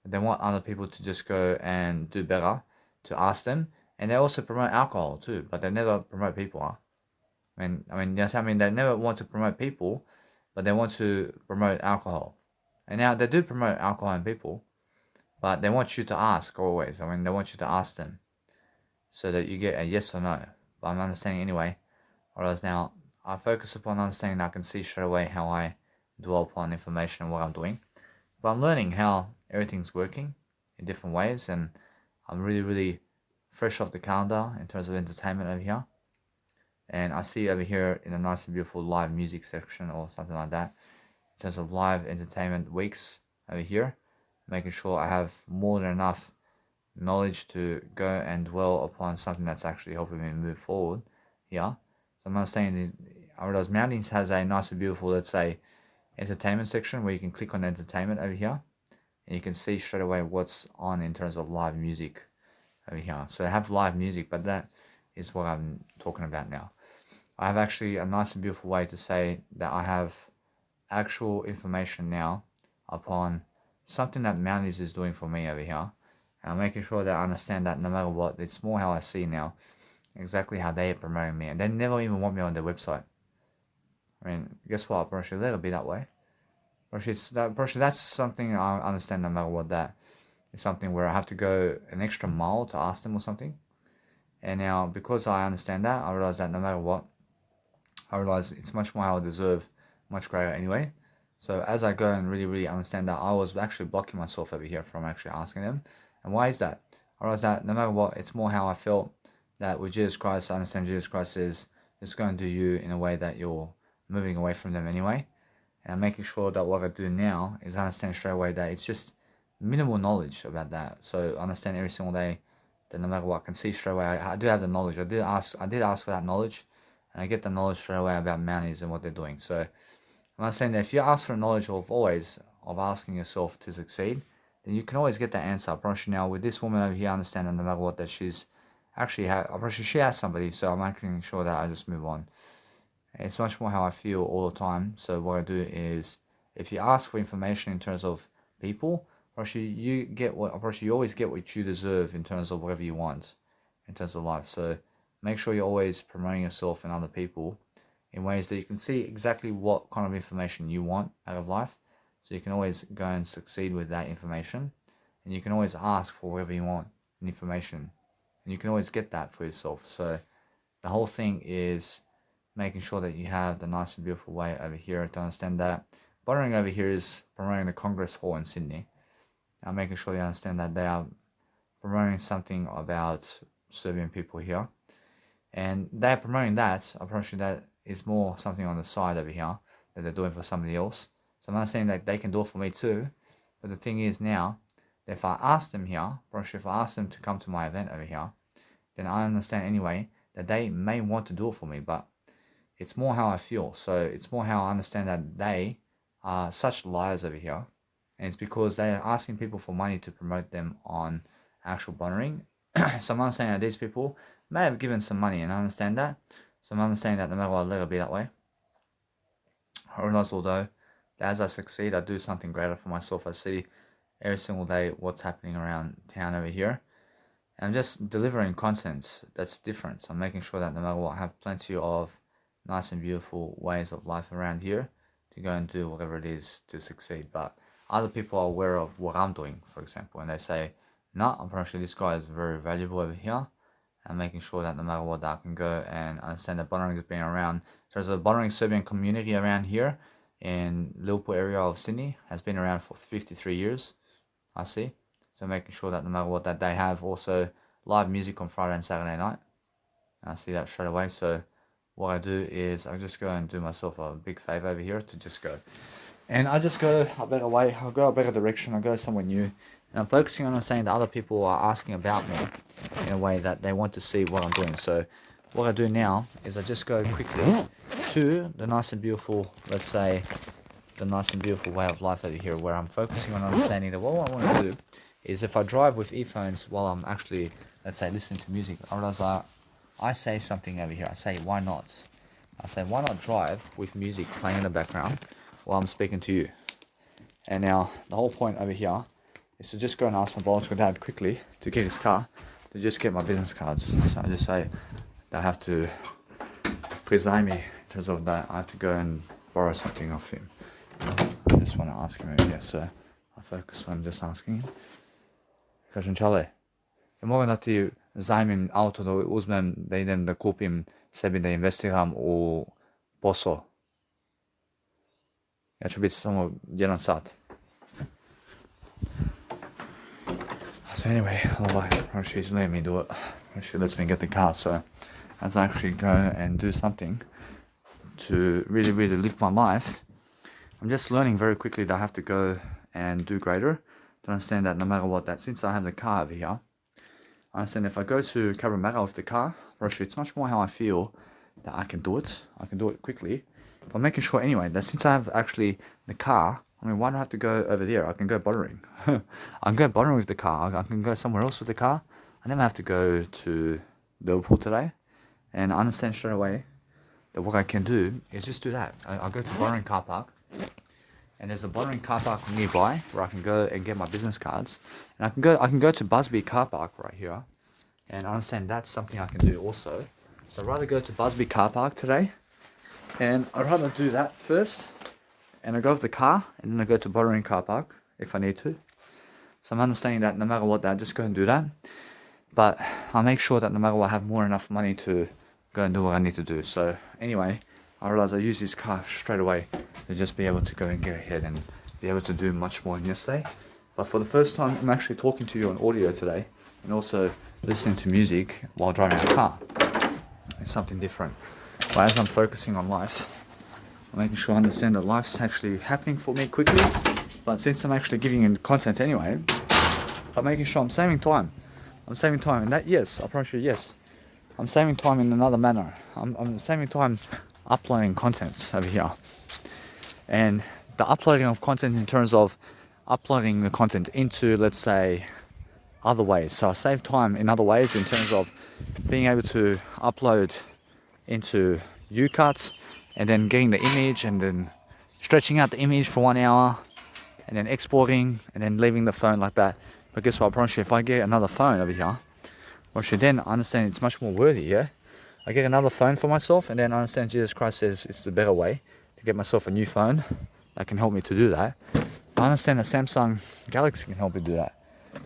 They want other people to just go and do better, to ask them, and they also promote alcohol too. But they never promote people. Huh? Yes, I mean they never want to promote people, but they want to promote alcohol. And now they do promote alcohol and people, but they want you to ask always. I mean, they want you to ask them so that you get a yes or no. But I'm understanding anyway. Whereas now, I focus upon understanding. I can see straight away how I dwell upon information and what I'm doing. But I'm learning how everything's working in different ways, and I'm really, really fresh off the calendar in terms of entertainment over here. And I see over here in a nice and beautiful live music section or something like that, in terms of live entertainment weeks over here, making sure I have more than enough knowledge to go and dwell upon something that's actually helping me move forward here. So I'm understanding Arrodo's Mountains has a nice and beautiful, let's say, entertainment section where you can click on entertainment over here, and you can see straight away what's on in terms of live music over here. So I have live music, but that is what I'm talking about now. I have actually a nice and beautiful way to say that I have actual information now upon something that Mounties is doing for me over here. And I'm making sure that I understand that no matter what, it's more how I see now, exactly how they are promoting me. And they never even want me on their website. I mean, guess what, Brushy, let it be that way. Brushy, that's something I understand no matter what, that is something where I have to go an extra mile to ask them or something. And now, because I understand that, I realize that no matter what, I realize it's much more how I deserve, much greater anyway. So as I go and really, really understand that, I was actually blocking myself over here from actually asking them. And why is that? I realize that no matter what, it's more how I felt that with Jesus Christ, I understand Jesus Christ is just going to do you in a way that you're moving away from them anyway. And I'm making sure that what I do now is understand straight away that it's just minimal knowledge about that. So I understand every single day that no matter what, I can see straight away. I do have the knowledge. I did ask for that knowledge, and I get the knowledge straight away about Mounties and what they're doing. So I'm saying that if you ask for knowledge of asking yourself to succeed, then you can always get that answer. I promise you now, with this woman over here, I understand that no matter what, that she's actually I promise you she has somebody, so I'm making sure that I just move on. It's much more how I feel all the time. So what I do is, if you ask for information in terms of people, actually you get what actually you always get what you deserve in terms of whatever you want, in terms of life. So make sure you're always promoting yourself and other people in ways that you can see exactly what kind of information you want out of life. So you can always go and succeed with that information, and you can always ask for whatever you want information, and you can always get that for yourself. So the whole thing is making sure that you have the nice and beautiful way over here to understand that. Borrowing over here is promoting the Congress Hall in Sydney. I'm making sure you understand that they are promoting something about Serbian people here. And they're promoting that. I'm pretty sure that is more something on the side over here that they're doing for somebody else. So I'm not saying that they can do it for me too. But the thing is now, that if I ask them here, pretty sure if I ask them to come to my event over here, then I understand anyway that they may want to do it for me, but it's more how I feel. So it's more how I understand that they are such liars over here. And it's because they are asking people for money to promote them on actual bonnering. So I'm understanding that these people may have given some money, and I understand that. So I'm understanding that no matter what, I'll let it be that way. I realize, although, that as I succeed, I do something greater for myself. I see every single day what's happening around town over here. And I'm just delivering content that's different. So I'm making sure that no matter what, I have plenty of nice and beautiful ways of life around here to go and do whatever it is to succeed. But other people are aware of what I'm doing, for example, and they say, no, I'm pretty sure this guy is very valuable over here. And making sure that no matter what, I can go and understand that bonnering has been around. There's a bonnering Serbian community around here in Liverpool area of Sydney, has been around for 53 years, I see. So making sure that no matter what, that they have also live music on Friday and Saturday night. And I see that straight away. So what I do is I just go and do myself a big favor over here to just go. And I just go a better way, I'll go a better direction, I'll go somewhere new. And I'm focusing on understanding that other people are asking about me in a way that they want to see what I'm doing. So what I do now is I just go quickly to the nice and beautiful, let's say, the nice and beautiful way of life over here, where I'm focusing on understanding that what I want to do is, if I drive with earphones while I'm actually, let's say, listening to music, I realize I say something over here. I say, why not? I say, why not drive with music playing in the background while I'm speaking to you? And now the whole point over here is to just go and ask my biological dad quickly to get his car, to just get my business cards. So I just say that I have to please me in terms of that. I have to go and borrow something off him. I just want to ask him over here, so I focus on just asking him. Kažem, čale, ja mogu da ti zajmim auto, da uzmem, da idem da kupim sebi, da investiram u posao. Ja ću biti samo 1 sat. So anyway, she's letting me do it. She lets me get the car, so as I actually go and do something to really, really live my life, I'm just learning very quickly that I have to go and do greater, to understand that no matter what, that since I have the car over here, I understand if I go to Cabramatta with the car, it's much more how I feel that I can do it quickly. But I'm making sure anyway that since I have actually the car, I mean, why do I have to go over there? I can go bonnering. I can go bonnering with the car. I can go somewhere else with the car. I never have to go to Liverpool today. And I understand straight away that what I can do is just do that. I'll go to bonnering car park. And there's a bonnering car park nearby where I can go and get my business cards. And I can go to Busby car park right here. And I understand that's something I can do also. So I'd rather go to Busby car park today. And I'd rather do that first. And I go with the car, and then I go to bonnering car park if I need to. So I'm understanding that no matter what, that I just go and do that. But I'll make sure that no matter what, I have more enough money to go and do what I need to do. So anyway, I realize I use this car straight away to just be able to go and get ahead and be able to do much more than yesterday. But for the first time, I'm actually talking to you on audio today, and also listening to music while driving a car. It's something different. But as I'm focusing on life, I'm making sure I understand that life's actually happening for me quickly. But since I'm actually giving you content anyway, I'm making sure I'm saving time. I'm saving time, and that, yes, I promise you, yes. I'm saving time in another manner. I'm saving time uploading content over here. And the uploading of content in terms of uploading the content into, let's say, other ways. So I save time in other ways in terms of being able to upload into UCuts, and then getting the image and then stretching out the image for 1 hour and then exporting and then leaving the phone like that. But guess what, I promise you, if I get another phone over here, well, then I understand it's much more worthy, yeah? I get another phone for myself, and then I understand Jesus Christ says it's the better way to get myself a new phone that can help me to do that. I understand that Samsung Galaxy can help me do that.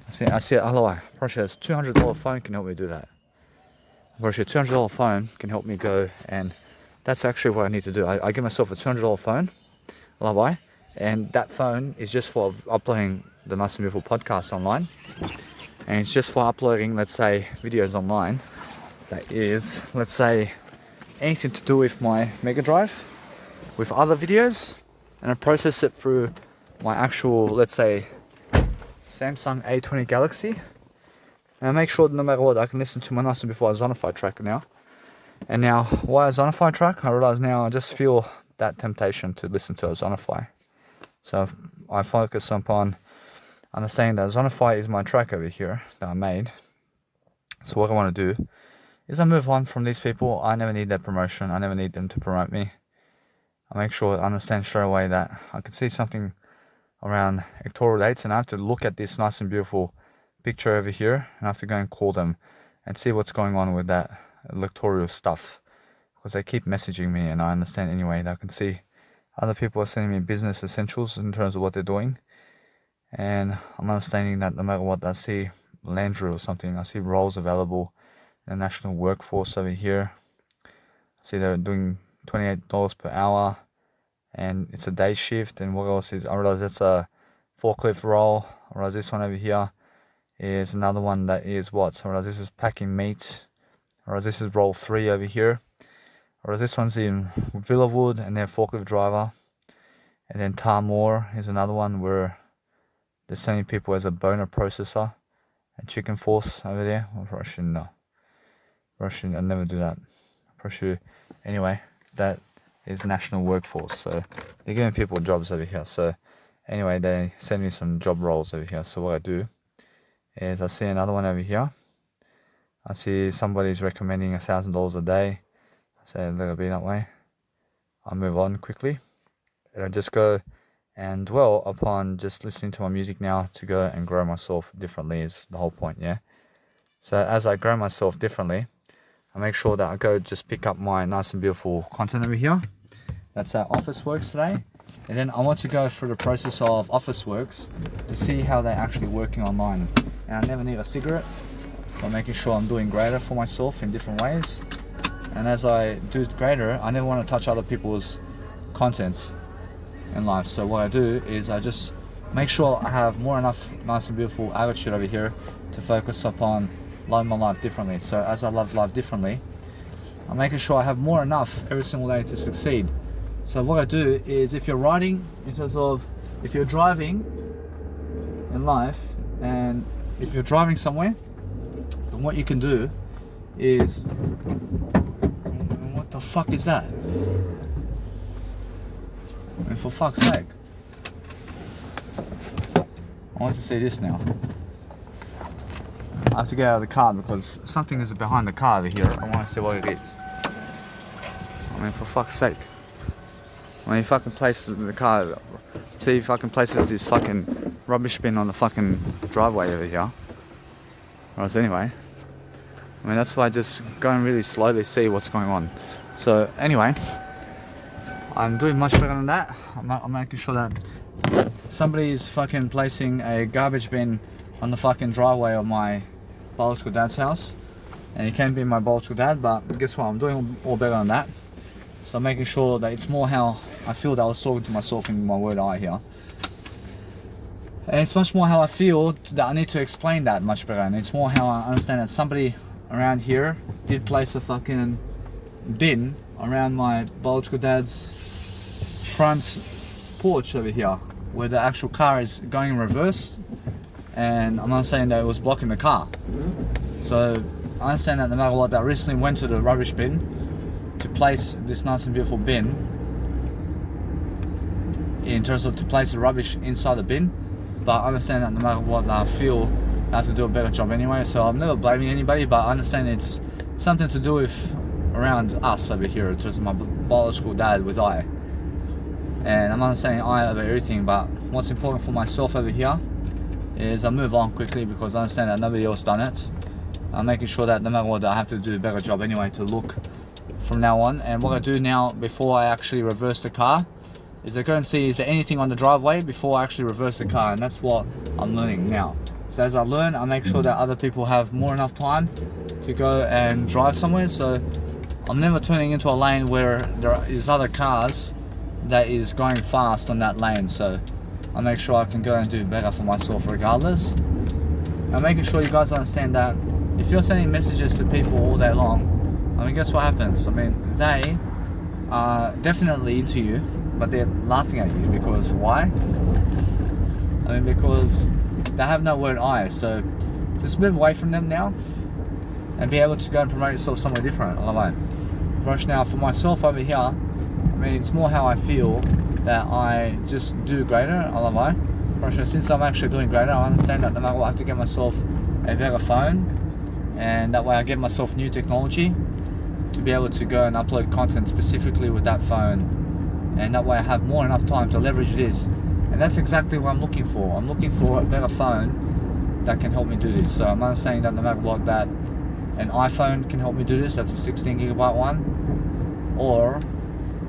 I see it otherwise. I promise you, this $200 phone can help me do that. I promise you, a $200 phone can help me go, and that's actually what I need to do. I give myself a $200 phone, and that phone is just for uploading the Nice and Beautiful podcast online. And it's just for uploading, let's say, videos online. That is, let's say, anything to do with my Mega Drive, with other videos, and I process it through my actual, let's say, Samsung A20 Galaxy. And I make sure that no matter what, I can listen to my Nice and Beautiful Zonify track now. And now, why a Zonify track? I realize now I just feel that temptation to listen to a Zonify. So I focus upon understanding that Zonify is my track over here that I made. So what I want to do is I move on from these people. I never need their promotion. I never need them to promote me. I make sure I understand straight away that I can see something around electoral dates, and I have to look at this nice and beautiful picture over here, and I have to go and call them and see what's going on with that electoral stuff, because they keep messaging me, and I understand anyway that I can see other people are sending me business essentials in terms of what they're doing, and I'm understanding that no matter what, I see Landry or something, I see roles available in the national workforce over here. I see they're doing $28 per hour, and it's a day shift. And what else is, I realize that's a forklift role. I realize this one over here is another one that is what? So I realize this is packing meat. I realize this is role 3 over here. I realize this one's in Villawood, and they're forklift driver. And then Tarmore is another one where they're sending people as a boner processor and chicken force over there. I shouldn't know. I'd never do that. Anyway, that is national workforce. So they're giving people jobs over here. So anyway, they send me some job roles over here. So what I do is I see another one over here. I see somebody's recommending $1,000 a day. I say, let it be that way. I move on quickly. And I just go and dwell upon just listening to my music now to go and grow myself differently is the whole point, yeah? So as I grow myself differently, I make sure that I go just pick up my nice and beautiful content over here. That's our Officeworks today. And then I want to go through the process of Officeworks to see how they're actually working online. And I never need a cigarette. I'm making sure I'm doing greater for myself in different ways. And as I do greater, I never want to touch other people's contents in life. So what I do is I just make sure I have more enough nice and beautiful attitude over here to focus upon loving my life differently. So as I love life differently, I'm making sure I have more enough every single day to succeed. So what I do is, if you're riding, in terms of if you're driving in life, and if you're driving somewhere, then what you can do is, what the fuck is that? I mean, for fuck's sake. I want to see this now. I have to get out of the car because something is behind the car over here. I want to see what it is. I mean, for fuck's sake. I mean, if I can place the car, see if I can place this fucking rubbish bin on the fucking driveway over here. Or else anyway. I mean, that's why I just go and really slowly see what's going on. So anyway, I'm doing much better than that. I'm making sure that somebody is fucking placing a garbage bin on the fucking driveway of my biological dad's house. And it can be my biological dad, but guess what? I'm doing all better than that. So I'm making sure that it's more how I feel that I was talking to myself in my word eye here. And it's much more how I feel that I need to explain that much better. And it's more how I understand that somebody around here did place a fucking bin around my biological dad's front porch over here, where the actual car is going in reverse. And I'm not saying that it was blocking the car. So I understand that no matter what, I recently went to the rubbish bin to place this nice and beautiful bin, in terms of to place the rubbish inside the bin. But I understand that no matter what, I feel I have to do a better job anyway. So I'm never blaming anybody, but I understand it's something to do with around us over here, in terms of my biological dad with I. And I'm understanding I over everything, but what's important for myself over here is I move on quickly because I understand that nobody else done it. I'm making sure that no matter what, I have to do a better job anyway to look from now on. And what I do now, before I actually reverse the car, is I go and see is there anything on the driveway before I actually reverse the car. And that's what I'm learning now. So as I learn, I make sure that other people have more enough time to go and drive somewhere. So I'm never turning into a lane where there is other cars that is going fast on that lane. So I make sure I can go and do better for myself regardless. I'm making sure you guys understand that if you're sending messages to people all day long, I mean, guess what happens? I mean, they are definitely into you, but they're laughing at you because why? I mean, because they have no word I. So just move away from them now and be able to go and promote yourself somewhere different. I love it. Rush now for myself over here, I mean, it's more how I feel that I just do greater. I love I. Rush, since I'm actually doing greater, I understand that no matter what, I have to get myself a better phone, and that way I get myself new technology to be able to go and upload content specifically with that phone, and that way I have more enough time to leverage this. And that's exactly what I'm looking for. I'm looking for a better phone that can help me do this. So I'm understanding that no matter what, that an iPhone can help me do this. That's a 16 gigabyte one, or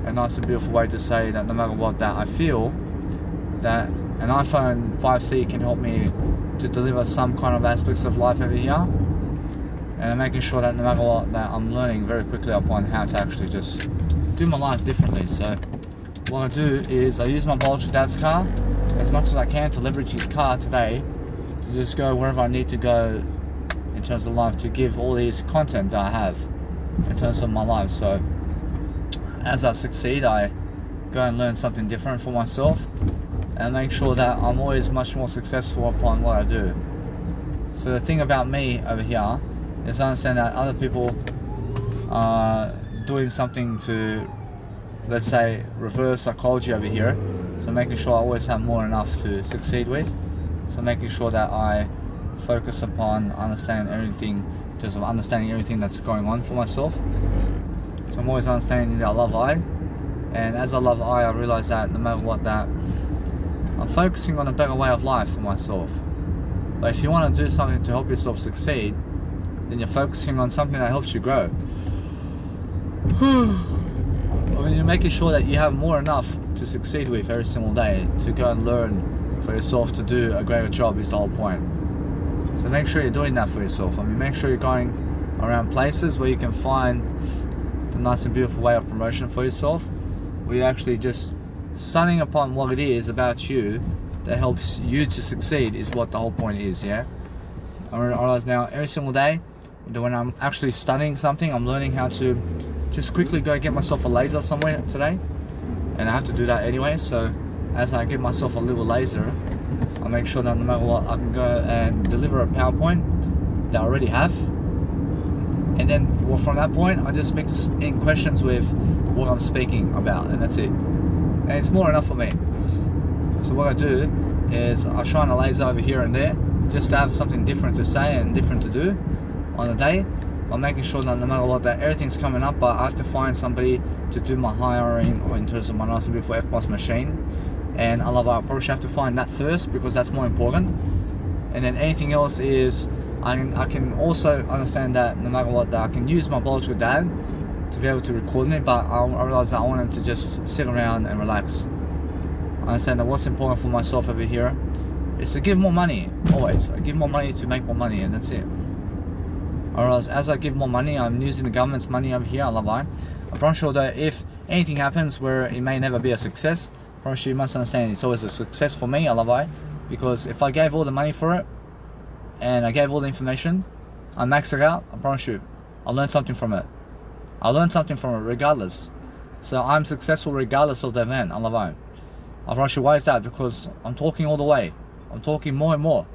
a nice and beautiful way to say that no matter what, that I feel that an iPhone 5C can help me to deliver some kind of aspects of life over here, and I'm making sure that no matter what, that I'm learning very quickly upon how to actually just do my life differently. So what I do is I use my biological dad's car as much as I can to leverage his car today to just go wherever I need to go in terms of life, to give all these content that I have in terms of my life. So as I succeed, I go and learn something different for myself and make sure that I'm always much more successful upon what I do. So the thing about me over here is I understand that other people are doing something to, let's say, reverse psychology over here. So making sure I always have more than enough to succeed with. So making sure that I focus upon understanding everything, just understanding everything that's going on for myself. So I'm always understanding that I love I, and as I love I realize that no matter what, that I'm focusing on a better way of life for myself. But if you want to do something to help yourself succeed, then you're focusing on something that helps you grow. I mean, you're making sure that you have more enough to succeed with every single day, to go and learn for yourself to do a greater job is the whole point. So make sure you're doing that for yourself. I mean, make sure you're going around places where you can find the nice and beautiful way of promotion for yourself, where you're actually just studying upon what it is about you that helps you to succeed is what the whole point is, yeah? I realize now every single day that when I'm actually studying something, I'm learning how to just quickly go get myself a laser somewhere today, and I have to do that anyway. So as I get myself a little laser, I make sure that no matter what, I can go and deliver a PowerPoint that I already have, and then from that point I just mix in questions with what I'm speaking about, and that's it. And it's more enough for me. So what I do is I shine a laser over here and there just to have something different to say and different to do on the day. I'm making sure that no matter what, that everything's coming up, but I have to find somebody to do my hiring or in terms of my nice and beautiful FBOSS machine. And I love our approach. I have to find that first because that's more important. And then anything else is I can also understand that no matter what, that I can use my biological dad to be able to record me, but I realize that I want him to just sit around and relax. I understand that what's important for myself over here is to give more money, always. I give more money to make more money, and that's it. I realize as I give more money, I'm using the government's money over here, I love I. I promise you that if anything happens where it may never be a success, I promise you must understand it's always a success for me, I love I. Because if I gave all the money for it, and I gave all the information, I maxed it out, I promise you, I learned something from it. I learned something from it regardless. So I'm successful regardless of the event, I love I. I promise you, why is that? Because I'm talking all the way. I'm talking more and more.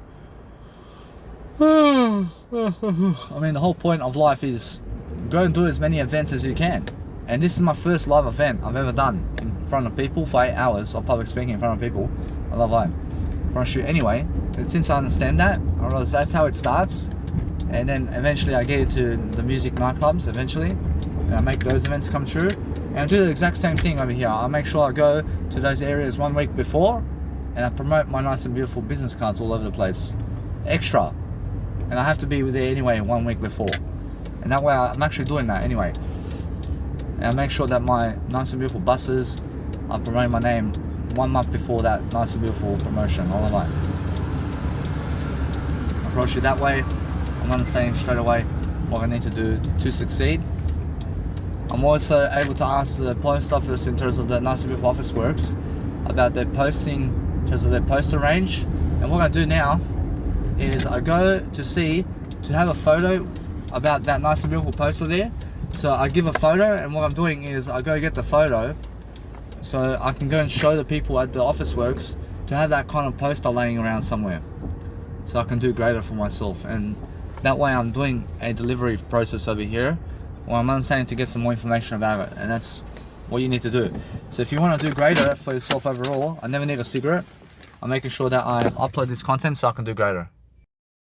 I mean, the whole point of life is go and do as many events as you can. And this is my first live event I've ever done in front of people for 8 hours of public speaking in front of people. I love I promise you. Anyway, and since I understand that, I realize that's how it starts. And then eventually I get to the music nightclubs eventually. And I make those events come true. And I do the exact same thing over here. I make sure I go to those areas 1 week before, and I promote my nice and beautiful business cards all over the place. Extra. And I have to be there anyway 1 week before. And that way I'm actually doing that anyway. And I make sure that my nice and beautiful buses, I promote my name 1 month before that nice and beautiful promotion. All of that. I approach you that way. I'm understanding straight away what I need to do to succeed. I'm also able to ask the post office in terms of the nice and beautiful office works about their posting, in terms of their poster range. And what I do now is I go to see, to have a photo about that nice and beautiful poster there. So I give a photo, and what I'm doing is I go get the photo so I can go and show the people at the office works to have that kind of poster laying around somewhere, so I can do greater for myself. And that way I'm doing a delivery process over here Well, I'm understanding to get some more information about it, and that's what you need to do. So if you want to do greater for yourself overall, I never need a cigarette. I'm making sure that I upload this content so I can do greater.